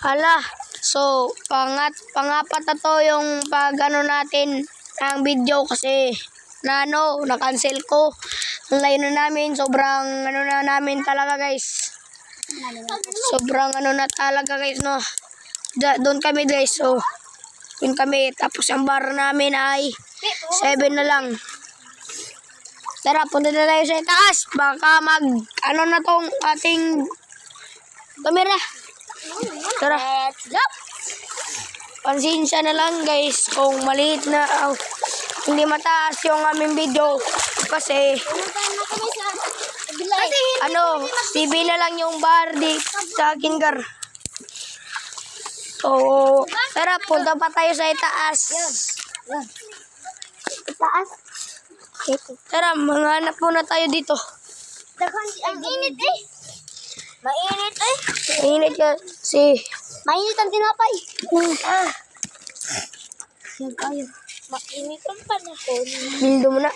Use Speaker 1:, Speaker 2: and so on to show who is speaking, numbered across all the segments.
Speaker 1: Hala, so pangapat na to yung pag-ano natin ng video kasi na-cancel ko. Ang layo na namin, sobrang ano na namin talaga guys. Sobrang ano na talaga guys, no. Doon kami guys, so yun kami, tapos ang bar namin ay 7 na lang. Tara, punta na tayo sa taas. Baka ano na tong ating kamera. Tara. Pansensya na lang guys kung maliit na hindi mataas yung aming video kasi TV na lang yung bar di sa Kingar. So, tara, punta pa tayo sa itaas.
Speaker 2: Taas.
Speaker 1: Tara, manghanap muna tayo dito.
Speaker 2: Ang init eh. Mainit eh.
Speaker 1: Init kasi.
Speaker 2: Mainit ang tinapay. Yan kayo. Mainit ang panahon.
Speaker 1: Bildo mo na.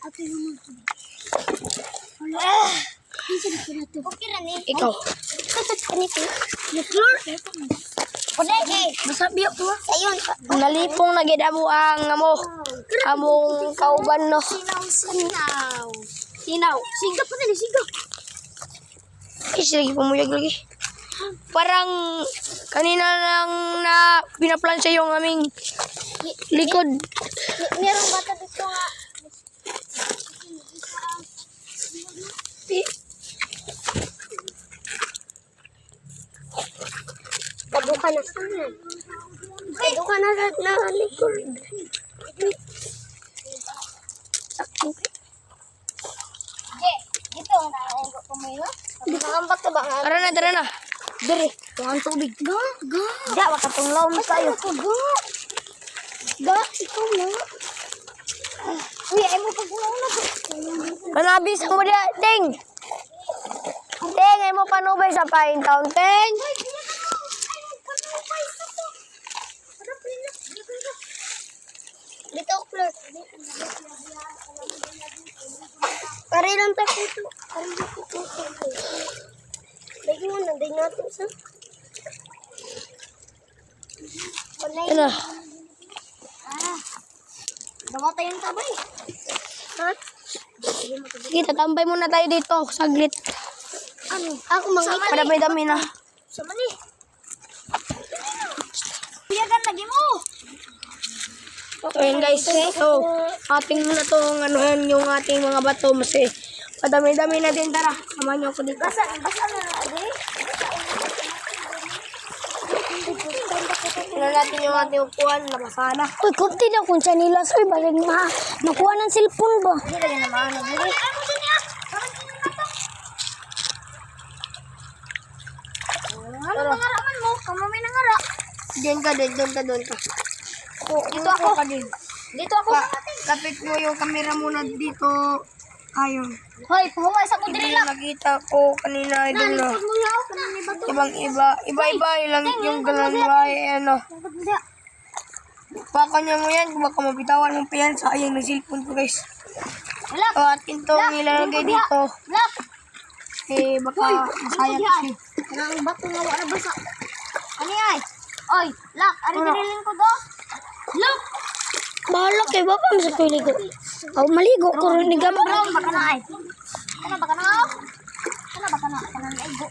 Speaker 2: Ate naman. Okay rin eh.
Speaker 1: Ikaw.
Speaker 2: Ganito. Floor. Pwede.
Speaker 1: Masabi ako.
Speaker 2: Ayun.
Speaker 1: Nalipong na gid amo ang among kauban no.
Speaker 2: Sinaw. Siga pa din, siga.
Speaker 1: Ay, sige pumuyag lagi. Parang kanina lang na pinaplansya yung aming likod.
Speaker 2: Merong bata dito nga. Paduka na sana. Paduka na na likod. Dito ang nakaingo ko mo yun. Nakambak ka ba nga?
Speaker 1: Tara na.
Speaker 2: Dere, tuwang tubig. Ga. Da, makatunglaw mo tayo. Ga, ikaw na. Uy, ay mo pagulaw na.
Speaker 1: Manabis mo dia, Ting. Ting, ay mo panubay sa Pine Town, Ting.
Speaker 2: Dito, Clark. Karilang takuto. Karilang takuto. Lagi mo na, day natin sa.
Speaker 1: Yan na.
Speaker 2: Dawa tayong tabay. Ha?
Speaker 1: Sige, tatambay muna tayo dito. Saglit.
Speaker 2: Ano? Ako mangita.
Speaker 1: Padami-dami na.
Speaker 2: Sa mani. Biyagan lagi mo.
Speaker 1: So, yun guys. So, ating muna itong anuhan yung ating mga bato. Kasi padami-dami na din. Tara, samahan niyo ako dito.
Speaker 2: Basa na lagi.
Speaker 1: Tignan natin yung ating upuan. Nabasa na.
Speaker 2: Uy, kunti na kung siya nila. Sir, balik na. Nakuha ng cellphone ba? Hindi lagi na maano. Ano mangaraman mo? Kamu may nangara.
Speaker 1: Doon ka.
Speaker 2: Dito ako. Dito ako.
Speaker 1: Kapit mo yung camera muna dito. Ayun.
Speaker 2: Hoy, puhumay sa ko
Speaker 1: Hindi
Speaker 2: diri lang.
Speaker 1: nakita ko kanina. Idol na. Ibang iba lang yung ganun ay ano. Baka niya mo yan. Baka mabitawan mo pa yan. Sayang na cellphone ko guys.
Speaker 2: Wala.
Speaker 1: So atin itong ilalagay dito.
Speaker 2: Black.
Speaker 1: Eh baka masayang kasi.
Speaker 2: Kanang bato nga wala basa. Ano ay? Oy, Lak, ari dirilin ko do. Lak.
Speaker 1: Bahala kay baba mo sa kuligo. Maligo ko rin ni gamit.
Speaker 2: Bro, baka na ay. Baka na. Kana naigo.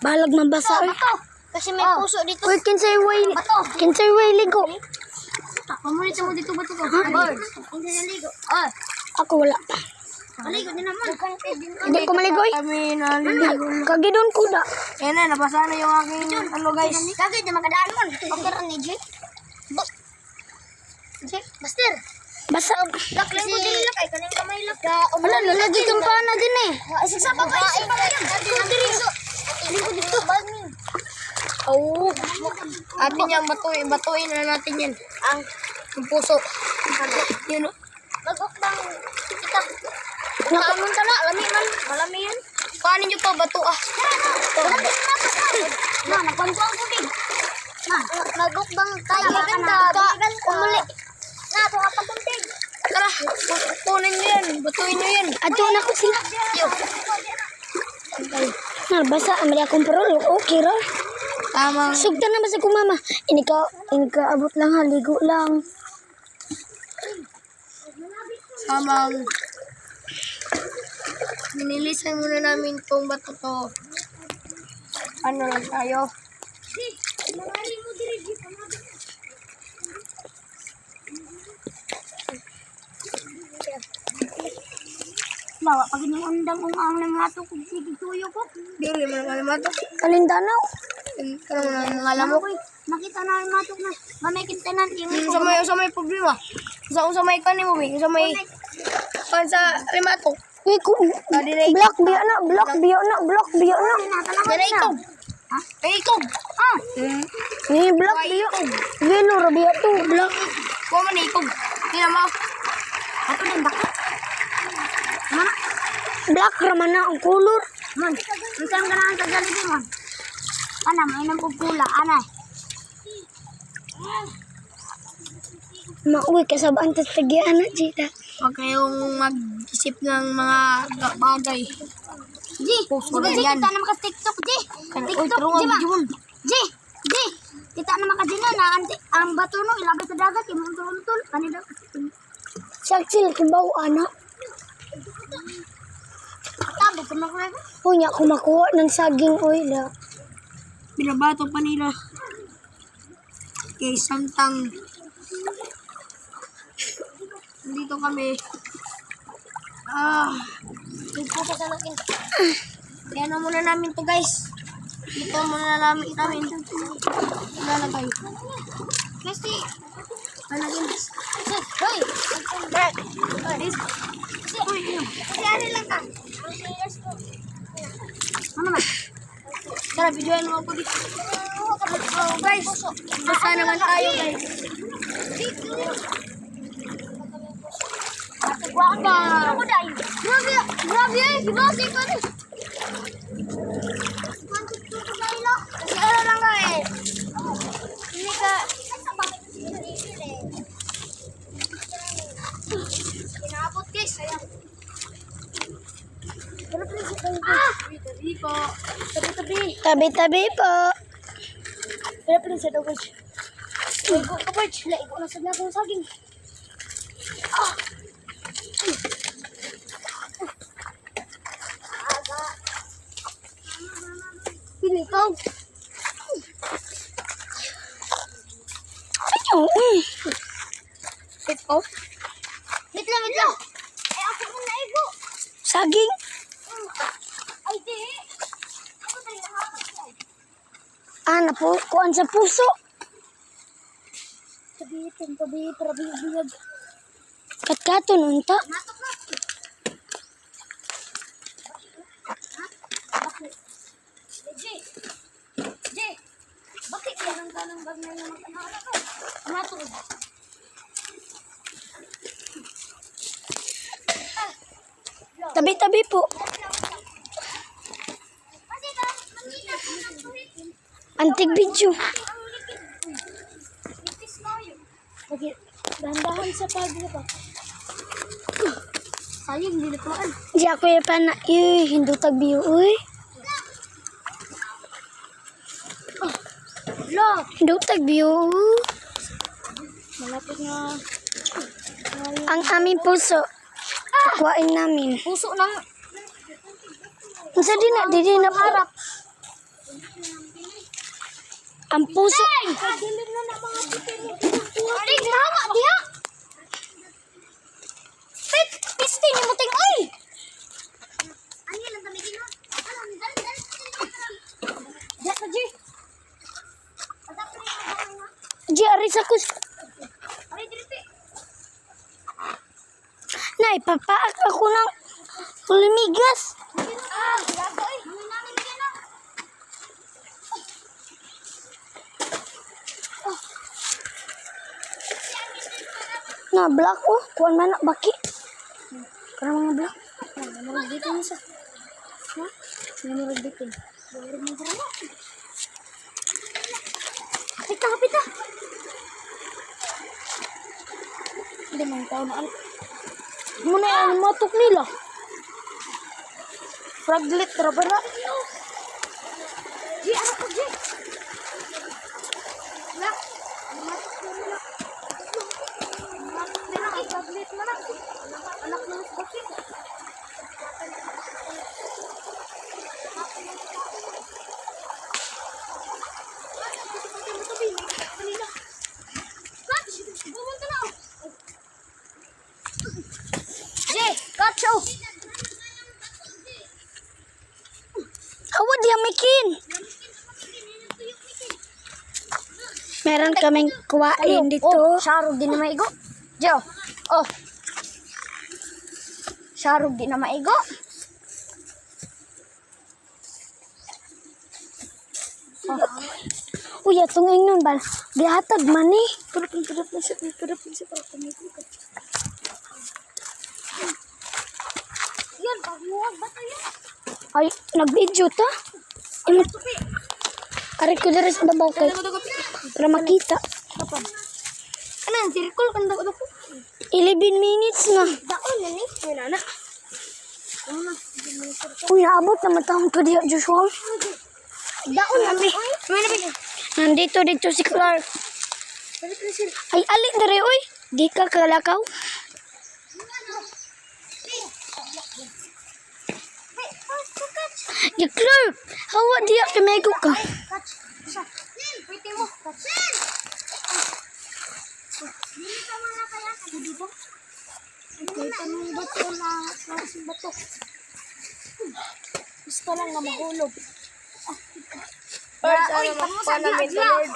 Speaker 1: Balag mabasa eh.
Speaker 2: Bato. Kasi may puso dito.
Speaker 1: Uy, kinsay way ligo.
Speaker 2: Pamulit mo dito bato ko. Hindi na ligo. Oy,
Speaker 1: Ako wala.
Speaker 2: maligo din naman.
Speaker 1: Hindi ko maligo eh. Kami naliligo. Kagidon ko da. Yan na, nabasa na yung aking ano guys.
Speaker 2: Kagay di makadaan mo. Okay ra ni Jay. Jay, Master.
Speaker 1: Basa.
Speaker 2: Lak lang mo din lak ay kaning kamay lak.
Speaker 1: Wala, lalagay kang pana din eh.
Speaker 2: Isa pa pa yan. Ligo dito.
Speaker 1: Oo. Atin yung batuin na natin yan. Ang puso. Yun o.
Speaker 2: Magukbang kita. Naamon ka na, lami man. Malami yan.
Speaker 1: Kanin nyo pa bato ah.
Speaker 2: Na, nagkwantuan ko din. Na, magukbang tayo. Maganda. Umuli. Na, ito nga pagkuntig.
Speaker 1: Tara, kunin nyo yan. Batuin nyo yan.
Speaker 2: Ato na ko sila.
Speaker 1: Yo.
Speaker 2: Basa amri akong parol. Okay ra.
Speaker 1: Tamang.
Speaker 2: Sugta na basa ko mama. Ini ka abot lang ha, ligo lang.
Speaker 1: Tamang. Minilisan muna namin itong bato to. Ano lang tayo?
Speaker 2: Bawa pag undang ang nangato kung sige tuyo ko.
Speaker 1: Dili mo lang matok.
Speaker 2: Kalindanaw.
Speaker 1: Ano mo nang ngalamok?
Speaker 2: Nakita na ang matok na. Mamay kintanan yung
Speaker 1: Sa may problema. Sa may kanin mo, sa may kan sa limatok.
Speaker 2: Black biyo na, black biyo na, black biyo na.
Speaker 1: Yan ay ikaw. Ay ikaw. Ah.
Speaker 2: Ni black biyo. Yellow ra biyo to, black.
Speaker 1: Kuha man ikaw. Tingnan mo.
Speaker 2: Ato din dako. Mana? Black ra man na ang color. Man, unsan ka na sa Jollibee man? Ana, may nang pula, ana. Mauwi ka sa bang tatagyan na, Jita.
Speaker 1: Huwag kayong mag-isip ng mga bagay.
Speaker 2: Ji,
Speaker 1: Puso
Speaker 2: di ba
Speaker 1: na
Speaker 2: Ji,
Speaker 1: yan.
Speaker 2: kita naman ka TikTok, Ji. TikTok, Ji ba? Ji, kita naman ka din na, ang bato no, ilabay sa dagat, imuntol-untol, kanina. Saksil, kibaw, anak. Tabo, kumakuha ka? Punya, kumakuha ng saging oil, ah.
Speaker 1: Binabato pa nila. Okay, samtang dito kami.
Speaker 2: Ito ka sa nakin.
Speaker 1: Kaya na muna namin to guys. Dito muna namin. Lalagay.
Speaker 2: Kasi,
Speaker 1: Lalagay.
Speaker 2: hoy,
Speaker 1: Brad. This.
Speaker 2: kasi ano lang ka?
Speaker 1: Ano naman? Tara, videoan mo ako dito. Oh, guys. Basta naman tayo guys.
Speaker 2: Grabe! Grabe! Hibasi ko rin!
Speaker 1: Kasi ano lang nga eh. Hindi ka...
Speaker 2: Pinabot guys!
Speaker 1: Tabi po.
Speaker 2: Tabi-tabi po! Pero pala sa dogos. Laigo ka, Barge. Laigo na sa akong saging. Pinikaw. Ayaw.
Speaker 1: Ito.
Speaker 2: Wait lang. Ay, ako kung naigo. Saging? Ay, di. Ako tayo nakakasay. Po, kuan sa puso. Tabi, para biyag. Katkaton, unta. Matok na. J, bakit yan ang tanong bag na yung anak ko? Matok. Tabi-tabi po. Antik video. Lagi, dahan-dahan sa paglaban. Sayang, nilikuan. Di ako yung pana, hindi tagbiyo, uy. Hindi tagbiyo. Malapit na. Ang aming puso. Kuhain namin.
Speaker 1: Puso ng...
Speaker 2: Unsa di na harap. Ang puso. Kadilim na mga puti. Ay, nawa diha. Piste ni mo ting ay. Ani lang kami dino. Dal. Ja ka ji. Ji ari sa kus. Ari diri. Nay, papaak ako ng lumigas. Na black ko, kuan man na baki. Karang mga black. Namurag dito na siya. Ha? Namurag dito. Kapit. Hindi man tao na Muna ang matok nila. Fraglet, trabara. Ji, ano ko, Ji? Nak, matok nila. Matok nila, ang fraglet mo na. Anak ng spokin. Kacho! Hawa dia mikin. Meron kaming kuwain dito. Oh, sarog din na maigo. Jo. Oh. Sarog din na maigo. Oh. Uy, atong ingnon ba? Gihatag man ni. Turap na siya. Yan, baguwag ba tayo? Ay, nag-video ta? Aray ko dira sa babaw kay para makita. Ano, circle kan daw ko. 11 minutes na. Daon na ni. Wala na. Uy, naabot naman taon ko diya, Joshua. Daon na mi. Nandito si Clark. Ay, alik na rin, uy. Di ka kalakaw. Ya Clark, hawa dia kemego ka. Gusto lang na mahulog.
Speaker 1: Lord, sana magpanamin ka, Lord.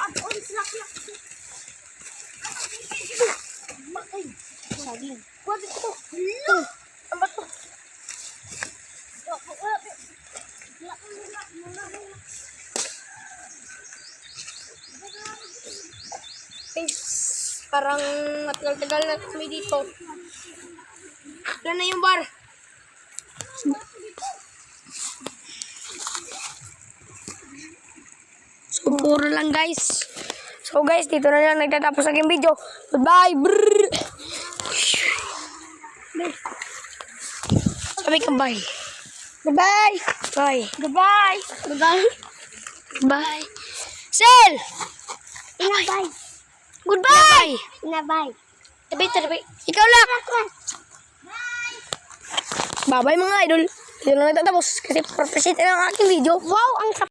Speaker 2: Saging.
Speaker 1: Ang bato. Guys, parang matagal-tagal na kami dito. Wala na yung bar. So, puro lang guys. So guys, dito na lang nagtatapos ang video. Goodbye! Brrr! Sabi ka bye. Goodbye! Bye.
Speaker 2: Goodbye.
Speaker 1: Goodbye. Bye. Sel!
Speaker 2: Bye.
Speaker 1: Goodbye!
Speaker 2: Bye.
Speaker 1: Tabi. Ikaw lang! Bye-bye mga idol. Dito na nagtatapos kasi perfect ang aking video.
Speaker 2: Wow, ang